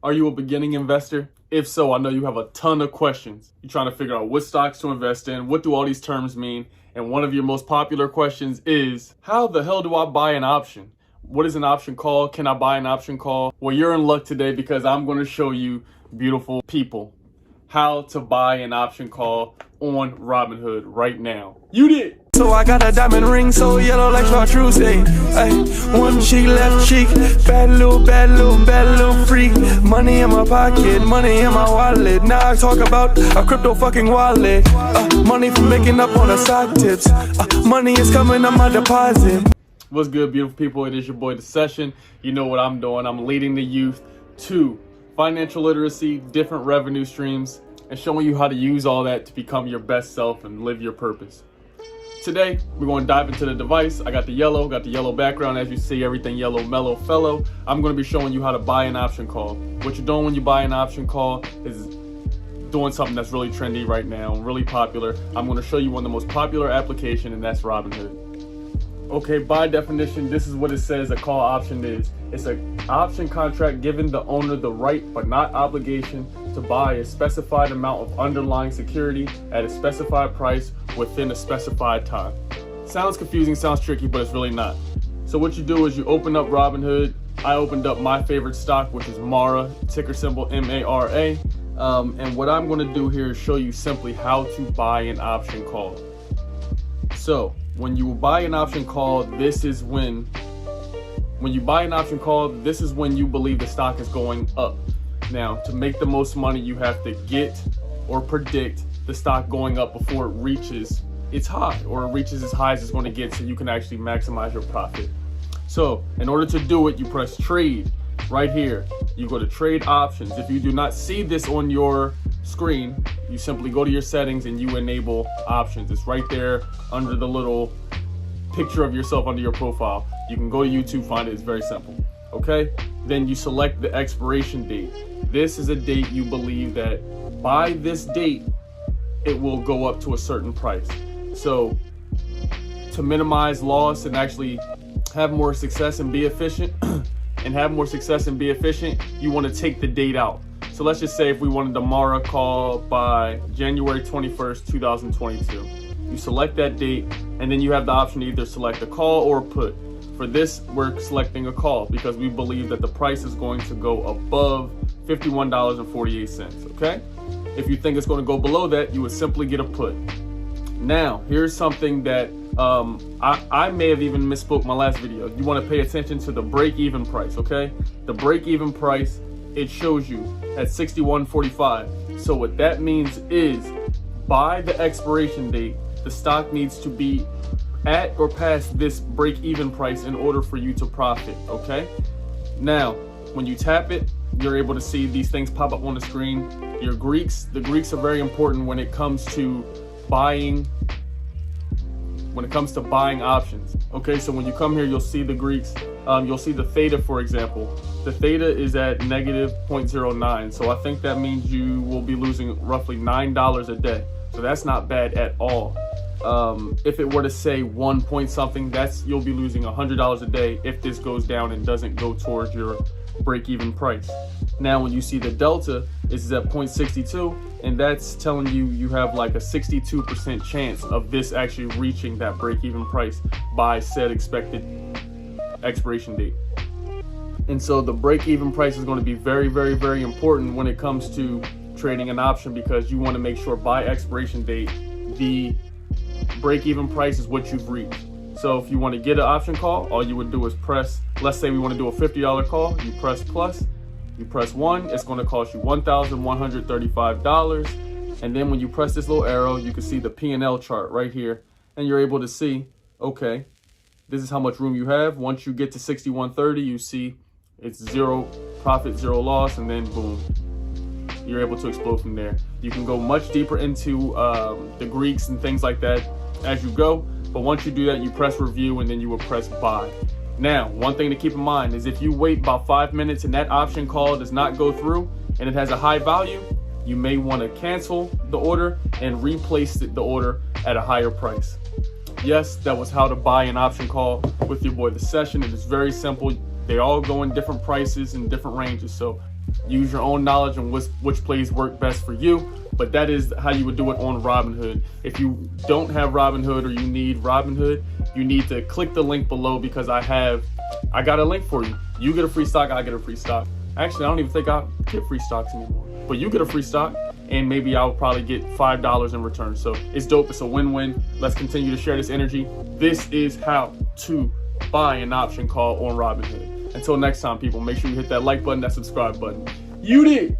Are you a beginning investor? If so, I know you have a ton of questions. You're trying to figure out what stocks to invest in, what do all these terms mean? And one of your most popular questions is, how the hell do I buy an option? What is an option call? Can I buy an option call? Well, you're in luck today because I'm going to show you, beautiful people, how to buy an option call on Robinhood right now. You did! So I got a diamond ring so yellow like chartreuse, ayy. One cheek, left cheek, bad little freak. Money in my pocket, money in my wallet. Now I talk about a crypto fucking wallet. Money from making up on the side tips. Money is coming on my deposit. What's good, beautiful people? It is your boy, The Session. You know what I'm doing. I'm leading the youth to financial literacy, different revenue streams, and showing you how to use all that to become your best self and live your purpose. Today, we're going to dive into the device. I got the yellow background. As you see, everything yellow, mellow, fellow. I'm going to be showing you how to buy an option call. What you're doing when you buy an option call is doing something that's really trendy right now, really popular. I'm going to show you one of the most popular applications, and that's Robinhood. Okay, by definition, this is what it says a call option is. It's an option contract giving the owner the right but not obligation to buy a specified amount of underlying security at a specified price within a specified time. Sounds confusing, sounds tricky, but it's really not. So what you do is you open up Robinhood. I opened up my favorite stock, which is MARA, ticker symbol MARA. And what I'm going to do here is show you simply how to buy an option call. So when you buy an option call, this is when you believe the stock is going up. Now, to make the most money, you have to get or predict the stock going up before it reaches its high, or it reaches as high as it's going to get, so you can actually maximize your profit. So in order to do it, you press trade right here. You go to trade options. If you do not see this on your screen, you simply go to your settings and you enable options. It's right there under the little picture of yourself under your profile. You can go to YouTube, find it. It's very simple. Okay, then you select the expiration date. This is a date you believe that by this date it will go up to a certain price. So to minimize loss and actually have more success and be efficient you want to take the date out. So let's just say if we wanted the MARA call by January 21st, 2022. You select that date, and then you have the option to either select a call or a put. For this, we're selecting a call because we believe that the price is going to go above $51.48, okay? If you think it's going to go below that, you would simply get a put. Now, here's something that I may have even misspoke my last video. You want to pay attention to the break-even price, okay? The break-even price, it shows you at $61.45. So what that means is by the expiration date, the stock needs to be at or past this break-even price in order for you to profit, okay? Now, when you tap it, you're able to see these things pop up on the screen. The Greeks are very important when it comes to buying options. Okay, so when you come here, you'll see the Greeks. You'll see the theta, for example. The theta is at negative 0.09. So I think that means you will be losing roughly $9 a day. So that's not bad at all. If it were to say 1 point something, you'll be losing $100 a day if this goes down and doesn't go towards your break-even price. Now, when you see the delta, is at 0.62, and that's telling you have like a 62% chance of this actually reaching that break-even price by said expected expiration date. And so the break-even price is going to be very, very, very important when it comes to trading an option, because you want to make sure by expiration date the break-even price is what you've reached. So if you want to get an option call, all you would do is press, let's say we want to do a $50 call, you press plus, you press 1, it's going to cost you $1,135. And then when you press this little arrow, you can see the P&L chart right here, and you're able to see, okay, this is how much room you have. Once you get to 61.30, you see it's 0 profit, 0 loss, and then boom, you're able to explode from there. You can go much deeper into the Greeks and things like that as you go, but once you do that, you press review and then you will press buy. Now, one thing to keep in mind is if you wait about 5 minutes and that option call does not go through and it has a high value, you may want to cancel the order and replace the order at a higher price. Yes, that was how to buy an option call with your boy, The Session. It is very simple. They all go in different prices and different ranges. So Use your own knowledge on which plays work best for you. But that is how you would do it on Robinhood. If you don't have Robinhood or you need Robinhood, you need to click the link below, because I got a link for you. You get a free stock, I get a free stock. Actually, I don't even think I get free stocks anymore. But you get a free stock, and maybe I'll probably get $5 in return. So it's dope. It's a win-win. Let's continue to share this energy. This is how to buy an option call on Robinhood. Until next time, people, make sure you hit that like button, that subscribe button. You did.